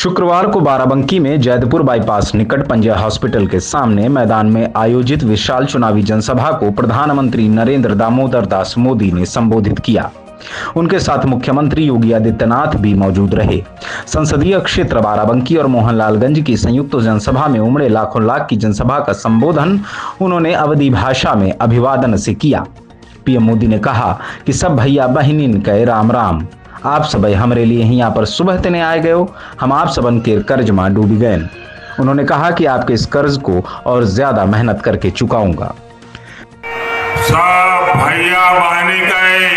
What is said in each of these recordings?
शुक्रवार को बाराबंकी में जैदपुर बाईपास निकट पंजा हॉस्पिटल के सामने मैदान में आयोजित विशाल चुनावी जनसभा को प्रधानमंत्री नरेंद्र दामोदर दास मोदी ने संबोधित किया। उनके साथ मुख्यमंत्री योगी आदित्यनाथ भी मौजूद रहे। संसदीय क्षेत्र बाराबंकी और मोहनलालगंज की संयुक्त जनसभा में उमड़े लाखों लाख की जनसभा का संबोधन उन्होंने अवधी भाषा में अभिवादन से किया। पीएम मोदी ने कहा कि सब भैया बहनिन कहे राम राम, आप सब हमरे लिए यहाँ पर सुबह तने आए गए हो, हम आप सबन के कर्ज में डूबी गए। उन्होंने कहा कि आपके इस कर्ज को और ज्यादा मेहनत करके चुकाऊंगा। सब भैया बहनी कहे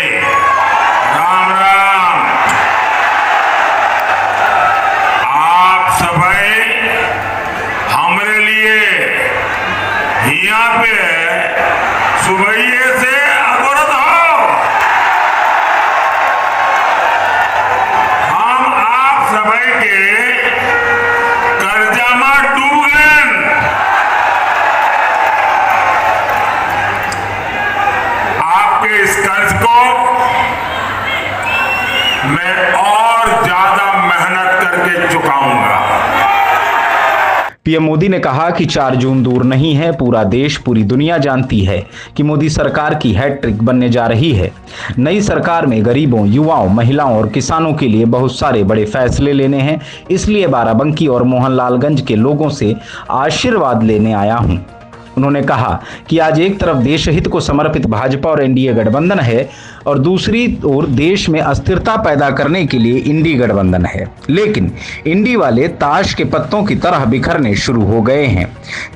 राम राम, आप सब हमरे लिए यहाँ पे सुबह से अगोरत हो। हम आप सब के कर्जा में डूब गए। आपके इस कर्ज को मैं और ज्यादा मेहनत करके चुकाऊंगा। पीएम मोदी ने कहा कि 4 जून दूर नहीं है। पूरा देश, पूरी दुनिया जानती है कि मोदी सरकार की हैट्रिक बनने जा रही है। नई सरकार में गरीबों, युवाओं, महिलाओं और किसानों के लिए बहुत सारे बड़े फैसले लेने हैं। इसलिए बाराबंकी और मोहनलालगंज के लोगों से आशीर्वाद लेने आया हूं। उन्होंने कहा कि आज एक तरफ देश हित को समर्पित भाजपा और एनडीए गठबंधन है और दूसरी ओर देश में अस्थिरता पैदा करने के लिए इंडी गठबंधन है, लेकिन इंडी वाले ताश के पत्तों की तरह बिखरने शुरू हो गए हैं।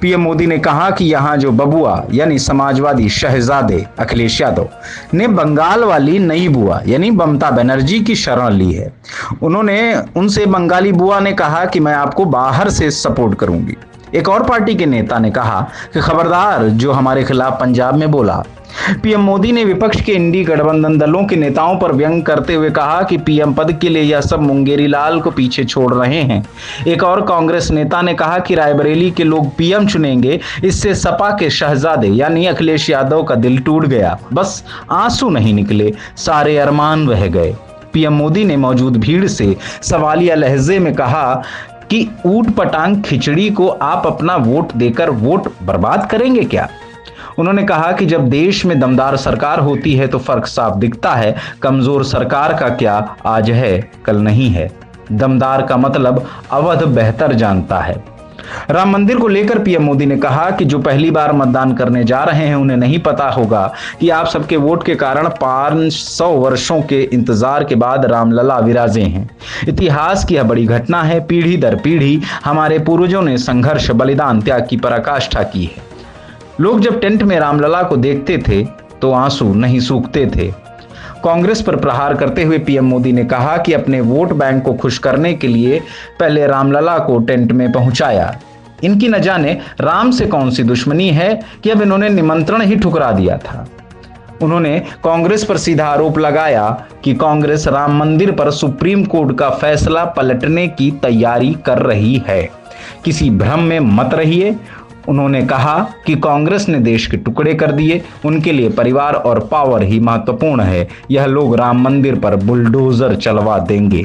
पीएम मोदी ने कहा कि यहाँ जो बबुआ यानी समाजवादी शहजादे अखिलेश यादव ने बंगाल वाली नई बुआ यानी ममता बनर्जी की शरण ली है। उन्होंने उनसे बंगाली बुआ ने कहा कि मैं आपको बाहर से सपोर्ट करूंगी। एक और पार्टी के नेता ने कहा कि खबरदार जो हमारे खिलाफ पंजाब में बोला। पीएम मोदी ने विपक्ष के इंडी गठबंधन दलों के नेताओं पर व्यंग करते हुए कहा कि पीएम पद के लिए यह सब मुंगेरी लाल को पीछे छोड़ रहे हैं। एक और कांग्रेस नेता ने कहा कि रायबरेली के लोग पीएम चुनेंगे, इससे सपा के शहजादे यानी अखिलेश यादव का दिल टूट गया, बस आंसू नहीं निकले, सारे अरमान रह गए। पीएम मोदी ने मौजूद भीड़ से सवालिया लहजे में कहा कि ऊट पटांग खिचड़ी को आप अपना वोट देकर वोट बर्बाद करेंगे क्या? उन्होंने कहा कि जब देश में दमदार सरकार होती है तो फर्क साफ दिखता है। कमजोर सरकार का क्या आज है कल नहीं है। दमदार का मतलब अवध बेहतर जानता है। राम मंदिर को लेकर पीएम मोदी ने कहा कि जो पहली बार मतदान करने जा रहे हैं उन्हें नहीं पता होगा कि आप सबके वोट के कारण 500 वर्षों के इंतजार के बाद रामलला विराजे हैं। इतिहास की यह बड़ी घटना है। पीढ़ी दर पीढ़ी हमारे पूर्वजों ने संघर्ष, बलिदान, त्याग की पराकाष्ठा की है। लोग जब टेंट में रामलला को देखते थे तो आंसू नहीं सूखते थे। कांग्रेस पर प्रहार करते हुए पीएम मोदी ने कहा कि अपने वोट बैंक को खुश करने के लिए पहले रामलला को टेंट में पहुंचाया। इनकी न जाने राम से कौन सी दुश्मनी है कि अब इन्होंने निमंत्रण ही ठुकरा दिया था। उन्होंने कांग्रेस पर सीधा आरोप लगाया कि कांग्रेस राम मंदिर पर सुप्रीम कोर्ट का फैसला पलटने की तैयारी कर रही है। किसी भ्रम में मत रहिए। उन्होंने कहा कि कांग्रेस ने देश के टुकड़े कर दिए, उनके लिए परिवार और पावर ही महत्वपूर्ण है। यह लोग राम मंदिर पर बुलडोजर चलवा देंगे।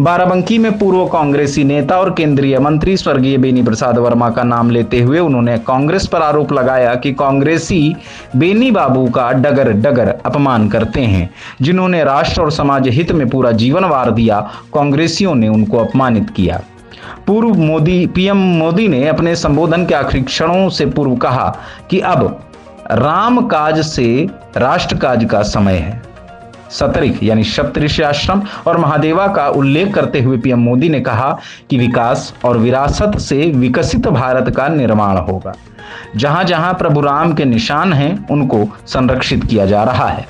बाराबंकी में पूर्व कांग्रेसी नेता और केंद्रीय मंत्री स्वर्गीय बेनी प्रसाद वर्मा का नाम लेते हुए उन्होंने कांग्रेस पर आरोप लगाया कि कांग्रेसी बेनी बाबू का डगर डगर अपमान करते हैं। जिन्होंने राष्ट्र और समाज हित में पूरा जीवन वार दिया, कांग्रेसियों ने उनको अपमानित किया। पीएम मोदी ने अपने संबोधन के आखिरी क्षणों से पूर्व कहा कि अब राम काज से राष्ट्र काज का समय है। सतरिक यानी सप्तऋषि आश्रम और महादेवा का उल्लेख करते हुए पीएम मोदी ने कहा कि विकास और विरासत से विकसित भारत का निर्माण होगा। जहां जहां प्रभु राम के निशान हैं उनको संरक्षित किया जा रहा है।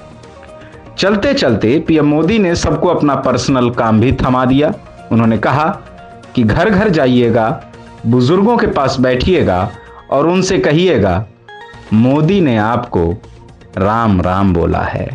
चलते चलते पीएम मोदी ने सबको अपना पर्सनल काम भी थमा दिया। उन्होंने कहा कि घर घर जाइएगा, बुजुर्गों के पास बैठिएगा और उनसे कहिएगा मोदी ने आपको राम राम बोला है।